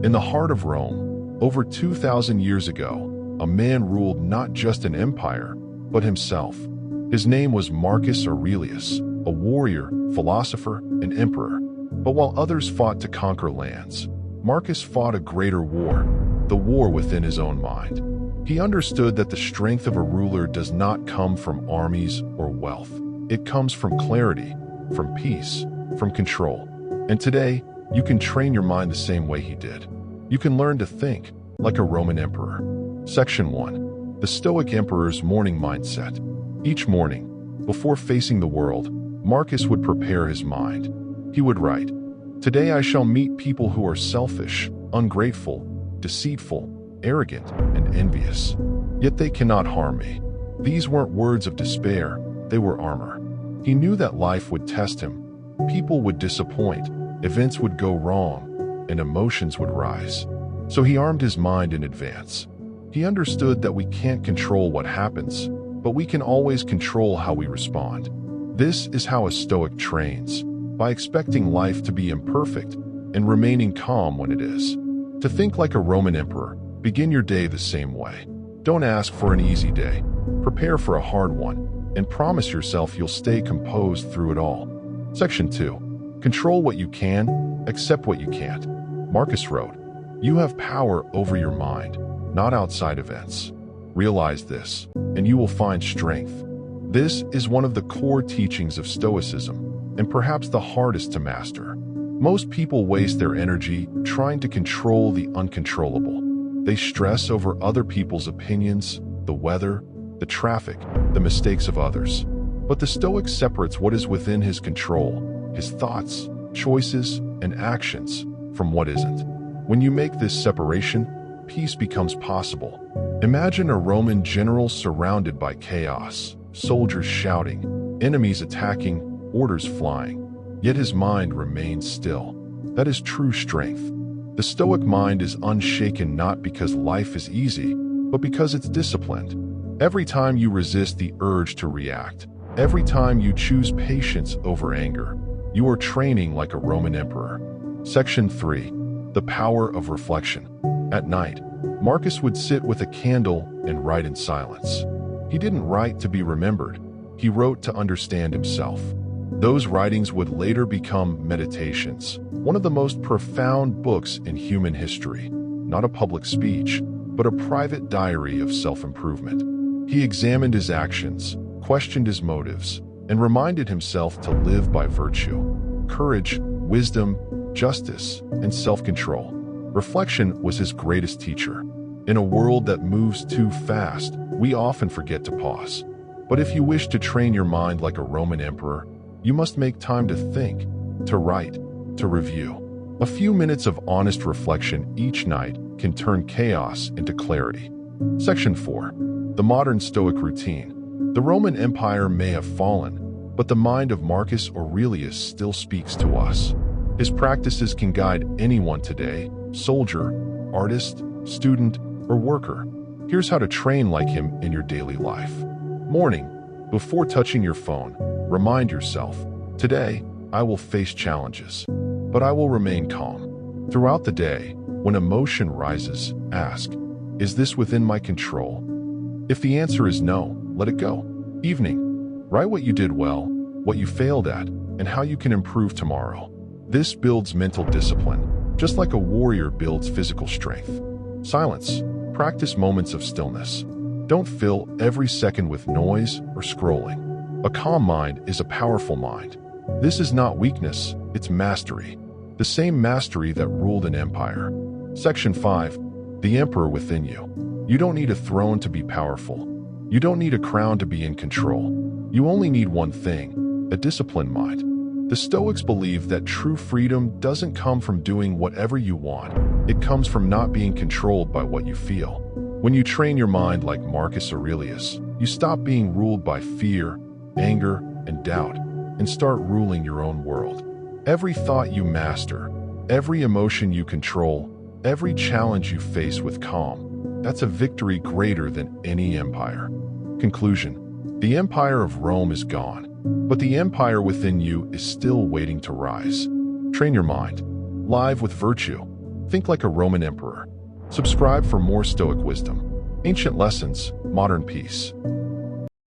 In the heart of Rome, over 2,000 years ago, a man ruled not just an empire, but himself. His name was Marcus Aurelius, a warrior, philosopher, and emperor. But while others fought to conquer lands, Marcus fought a greater war, the war within his own mind. He understood that the strength of a ruler does not come from armies or wealth. It comes from clarity, from peace, from control. And today, you can train your mind the same way he did. You can learn to think like a Roman emperor. Section 1. The Stoic Emperor's Morning Mindset. Each morning, before facing the world, Marcus would prepare his mind. He would write, "Today I shall meet people who are selfish, ungrateful, deceitful, arrogant, and envious. Yet they cannot harm me." These weren't words of despair, they were armor. He knew that life would test him. People would disappoint, events would go wrong, and emotions would rise. So he armed his mind in advance. He understood that we can't control what happens, but we can always control how we respond. This is how a Stoic trains, by expecting life to be imperfect and remaining calm when it is. To think like a Roman emperor, begin your day the same way. Don't ask for an easy day. Prepare for a hard one, and promise yourself you'll stay composed through it all. Section 2. Control what you can, accept what you can't. Marcus wrote, "You have power over your mind, not outside events. Realize this, and you will find strength." This is one of the core teachings of Stoicism, and perhaps the hardest to master. Most people waste their energy trying to control the uncontrollable. They stress over other people's opinions, the weather, the traffic, the mistakes of others. But the Stoic separates what is within his control, his thoughts, choices, and actions, from what isn't. When you make this separation, peace becomes possible. Imagine a Roman general surrounded by chaos, soldiers shouting, enemies attacking, orders flying. Yet his mind remains still. That is true strength. The Stoic mind is unshaken not because life is easy, but because it's disciplined. Every time you resist the urge to react, every time you choose patience over anger, you are training like a Roman emperor. Section 3. The Power of Reflection. At night, Marcus would sit with a candle and write in silence. He didn't write to be remembered. He wrote to understand himself. Those writings would later become Meditations, one of the most profound books in human history. Not a public speech, but a private diary of self-improvement. He examined his actions, questioned his motives, and reminded himself to live by virtue, courage, wisdom, justice, and self-control. Reflection was his greatest teacher. In a world that moves too fast, we often forget to pause. But if you wish to train your mind like a Roman emperor, you must make time to think, to write, to review. A few minutes of honest reflection each night can turn chaos into clarity. Section 4. The Modern Stoic Routine. The Roman Empire may have fallen, but the mind of Marcus Aurelius still speaks to us. His practices can guide anyone today, soldier, artist, student, or worker. Here's how to train like him in your daily life. Morning. Before touching your phone, remind yourself, today, I will face challenges, but I will remain calm. Throughout the day, when emotion rises, ask, is this within my control? If the answer is no, let it go. Evening. Write what you did well, what you failed at, and how you can improve tomorrow. This builds mental discipline, just like a warrior builds physical strength. Silence. Practice moments of stillness. Don't fill every second with noise or scrolling. A calm mind is a powerful mind. This is not weakness, it's mastery. The same mastery that ruled an empire. Section 5. The Emperor Within You. You don't need a throne to be powerful. You don't need a crown to be in control. You only need one thing, a disciplined mind. The Stoics believe that true freedom doesn't come from doing whatever you want. It comes from not being controlled by what you feel. When you train your mind like Marcus Aurelius, you stop being ruled by fear, anger, and doubt, and start ruling your own world. Every thought you master, every emotion you control, every challenge you face with calm, that's a victory greater than any empire. Conclusion. The empire of Rome is gone, but the empire within you is still waiting to rise. Train your mind. Live with virtue. Think like a Roman emperor. Subscribe for more Stoic wisdom. Ancient lessons, modern peace.